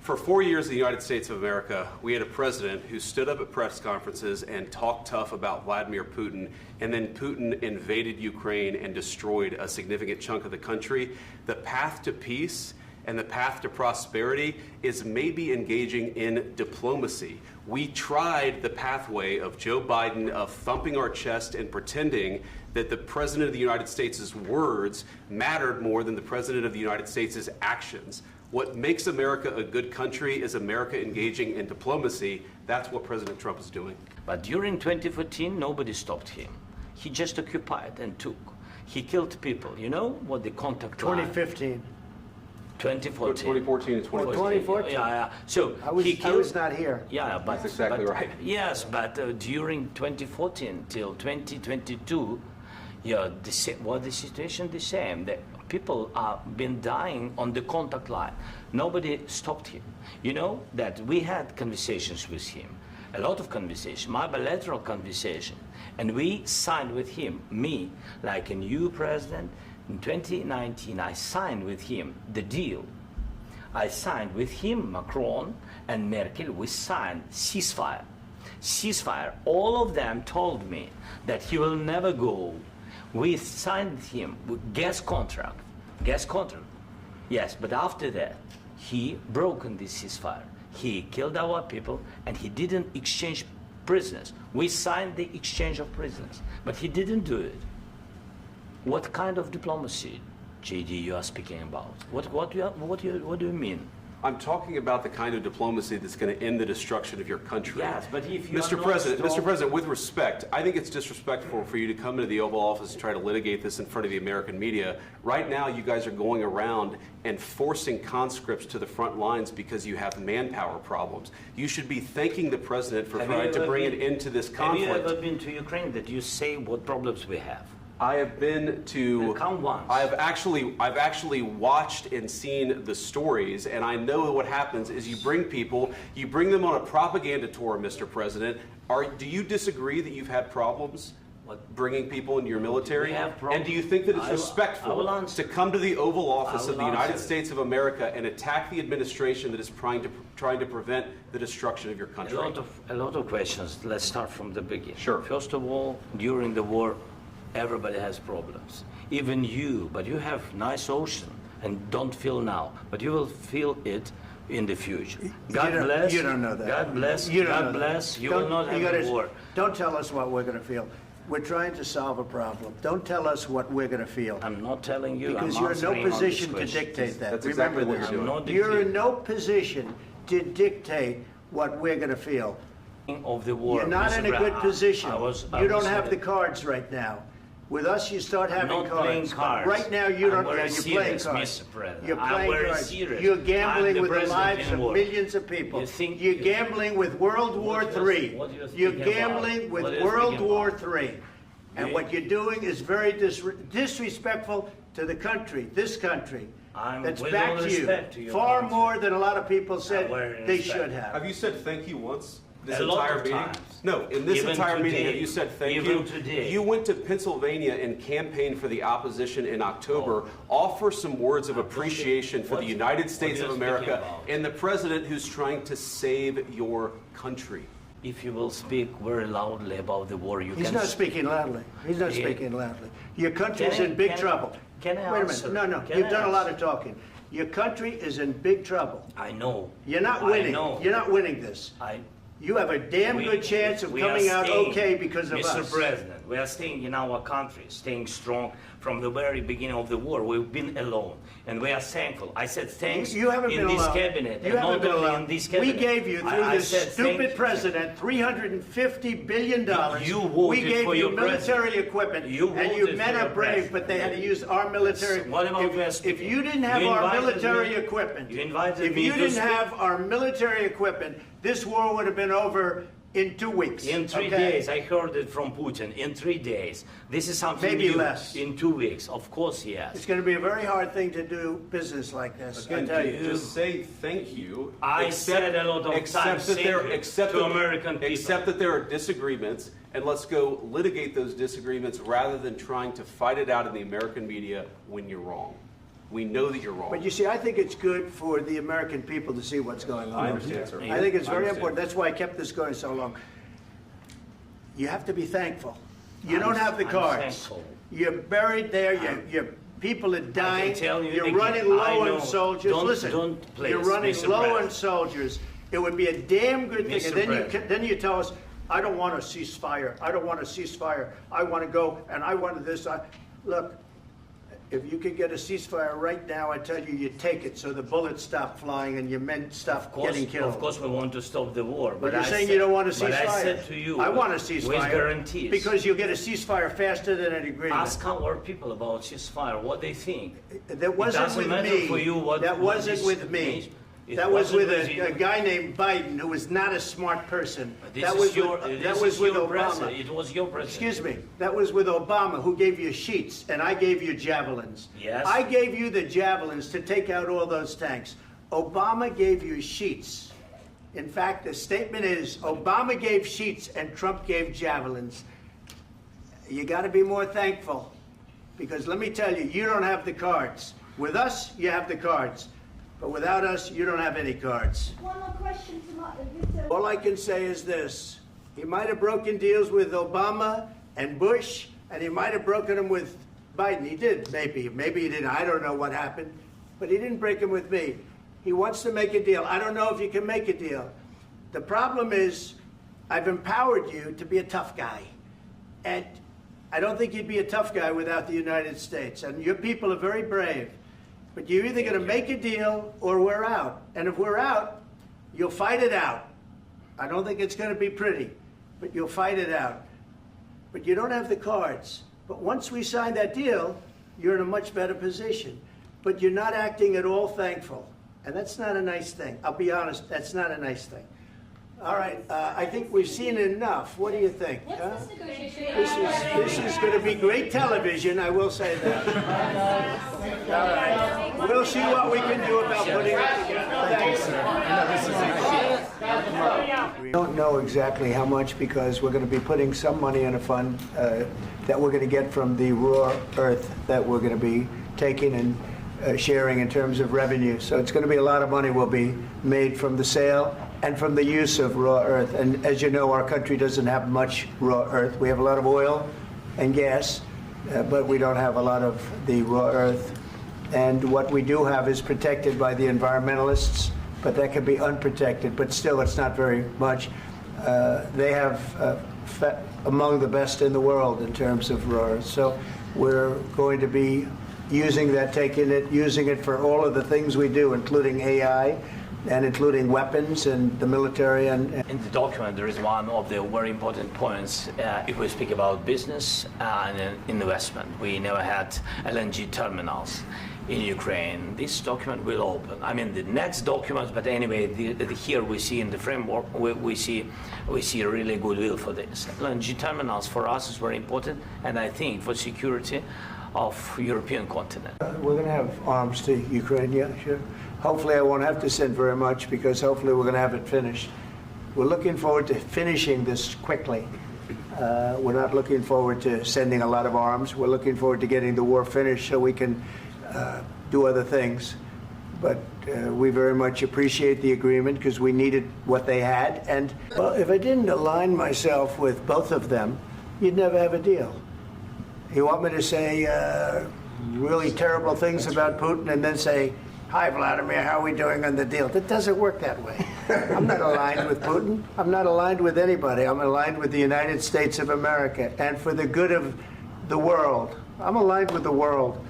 For 4 years in the United States of America, we had a president who stood up at press conferences and talked tough about Vladimir Putin, and then Putin invaded Ukraine and destroyed a significant chunk of the country. The path to peace and the path to prosperity is maybe engaging in diplomacy. We tried the pathway of Joe Biden of thumping our chest and pretending that the President of the United States' words mattered more than the President of the United States' actions. What makes America a good country is America engaging in diplomacy. That's what President Trump is doing. But during 2014, nobody stopped him. He just occupied and took. He killed people. You know what the contact 2015. 2014. 2014 and 2015. 2014. Yeah. So I was not here. Yeah, but that's exactly right. Yes, but during 2014 till 2022, yeah, the situation the same. The people have been dying on the contact line. Nobody stopped him. You know that we had conversations with him, a lot of conversation, my bilateral conversation, and we signed with him, me, like a new president. In 2019, I signed with him the deal. I signed with him, Macron and Merkel, we signed ceasefire. Ceasefire. All of them told me that he will never go. We signed with him with gas contract. Yes, but after that, he broken this ceasefire. He killed our people and he didn't exchange prisoners. We signed the exchange of prisoners, but he didn't do it. What kind of diplomacy, JD, you are speaking about? What do you mean? I'm talking about the kind of diplomacy that's going to end the destruction of your country. Yes, but if you Mr. President, with respect, I think it's disrespectful for you to come into the Oval Office and try to litigate this in front of the American media. Right now, you guys are going around and forcing conscripts to the front lines because you have manpower problems. You should be thanking the President for trying to bring an end to this conflict. Have you ever been to Ukraine that you say what problems we have? I have been to. Come once. I've actually watched and seen the stories, and I know what happens is you bring people, you bring them on a propaganda tour, Mr. President. Do you disagree that you've had problems bringing people into your military? And do you think that it's respectful to come to the Oval Office of the United States of America and attack the administration that is trying to prevent the destruction of your country? A lot of questions. Let's start from the beginning. Sure. First of all, during the war, everybody has problems, even you, but you have nice ocean and don't feel now, but you will feel it in the future. God bless. You don't know that. God bless. You don't God bless. You will not have a war. Don't tell us what we're going to feel. We're trying to solve a problem. Don't tell us what we're going to feel. I'm not telling you. Because you're in no position to dictate that. That's exactly Remember what this. You're in no position to dictate what we're going to feel. Of the war. You're not in a good position. You don't have the cards right now. With us, you start having cards. Right now, you don't. You're playing cards. You're playing cards. You're gambling with the lives of millions of people. You're gambling with World War III. You're gambling with World War III. And what you're doing is very disrespectful to the country, this country. That's back to you. Far more than a lot of people said they should have. Have you said thank you once? This a lot entire of meeting? times. No, in this Even entire today. meeting, have you said thank Even you? today. You went to Pennsylvania and campaigned for the opposition in October. Offer some words of appreciation for the United States of America and the president who's trying to save your country. If you will speak very loudly about the war, you can. He's not speaking loudly. He's not speaking loudly. Your country is in big trouble. Can I Wait a answer? minute. No. You've done a lot of talking. Your country is in big trouble. I know. You're not winning. You're not winning this. You have a damn good chance of coming out okay because of us. Mr. President, we are staying in our country, staying strong from the very beginning of the war. We've been alone, and we are thankful. I said thanks you haven't in been this alone. cabinet. You haven't been alone. In this cabinet. We gave you, through this stupid president, $350 billion. You voted we gave for you your military equipment, and you men are brave, but they had to use our military. What about if you didn't have our military equipment, if you didn't have our military equipment, this war would have been over in 2 weeks. In 3 days, I heard it from Putin. In 3 days, this is something maybe new. Less. In 2 weeks, of course, yes. It's going to be a very hard thing to do business like this. Again, I tell you. just say thank you. I said a lot of times to American people. Except that there are disagreements, and let's go litigate those disagreements rather than trying to fight it out in the American media when you're wrong. We know that you're wrong. But you see, I think it's good for the American people to see what's going on. I understand, sir. I think it's very important. That's why I kept this going so long. You have to be thankful. You don't have the cards. You're buried there. Your people are dying. You're running low on soldiers. Listen, you're running low on soldiers. It would be a damn good thing. And then you tell us, I don't want a ceasefire. I don't want a ceasefire. I want to go and I want this. Look, if you could get a ceasefire right now, I tell you, you take it so the bullets stop flying and your men stop getting killed. Of course, we want to stop the war. But you're saying you don't want a ceasefire. But I said to you, I want a ceasefire. With guarantees. Because you'll get a ceasefire faster than an agreement. Ask our people about ceasefire, what they think. That wasn't with me. For you what, that wasn't with me. That was with a guy named Biden, who was not a smart person. That was with Obama. It was your president. Excuse me. That was with Obama, who gave you sheets, and I gave you javelins. Yes. I gave you the javelins to take out all those tanks. Obama gave you sheets. In fact, the statement is, Obama gave sheets and Trump gave javelins. You got to be more thankful, because let me tell you, you don't have the cards. With us, you have the cards. But without us, you don't have any cards. One more question to Martin. All I can say is this. He might have broken deals with Obama and Bush, and he might have broken them with Biden. He did, maybe. Maybe he didn't. I don't know what happened. But he didn't break them with me. He wants to make a deal. I don't know if you can make a deal. The problem is, I've empowered you to be a tough guy. And I don't think you'd be a tough guy without the United States. And your people are very brave. But you're either going to make a deal or we're out. And if we're out, you'll fight it out. I don't think it's going to be pretty, but you'll fight it out. But you don't have the cards. But once we sign that deal, you're in a much better position. But you're not acting at all thankful. And that's not a nice thing. I'll be honest, that's not a nice thing. All right, I think we've seen enough. What do you think? Huh? This is going to be great television, I will say that. All right. We'll see what we can do about putting it together. Thanks. We don't know exactly how much, because we're going to be putting some money in a fund that we're going to get from the raw earth that we're going to be taking and sharing in terms of revenue. So it's going to be a lot of money will be made from the sale and from the use of raw earth. And as you know, our country doesn't have much raw earth. We have a lot of oil and gas, but we don't have a lot of the raw earth. And what we do have is protected by the environmentalists, but that can be unprotected. But still, it's not very much. They have among the best in the world in terms of raw earth. So we're going to be using that, using it for all of the things we do, including AI, and including weapons and the military. And in the document, there is one of the very important points if we speak about business and investment. We never had LNG terminals in Ukraine. This document will open. I mean, the next document, but anyway, here we see in the framework, we see a really goodwill for this. LNG terminals for us is very important, and I think for security of European continent. We're going to have arms to Ukraine, yeah, sure. Hopefully I won't have to send very much, because hopefully we're going to have it finished. We're looking forward to finishing this quickly. We're not looking forward to sending a lot of arms. We're looking forward to getting the war finished so we can do other things. But we very much appreciate the agreement, because we needed what they had. And well, if I didn't align myself with both of them, you'd never have a deal. You want me to say really terrible things about Putin and then say, "Hi, Vladimir, how are we doing on the deal?" That doesn't work that way. I'm not aligned with Putin. I'm not aligned with anybody. I'm aligned with the United States of America. And for the good of the world, I'm aligned with the world.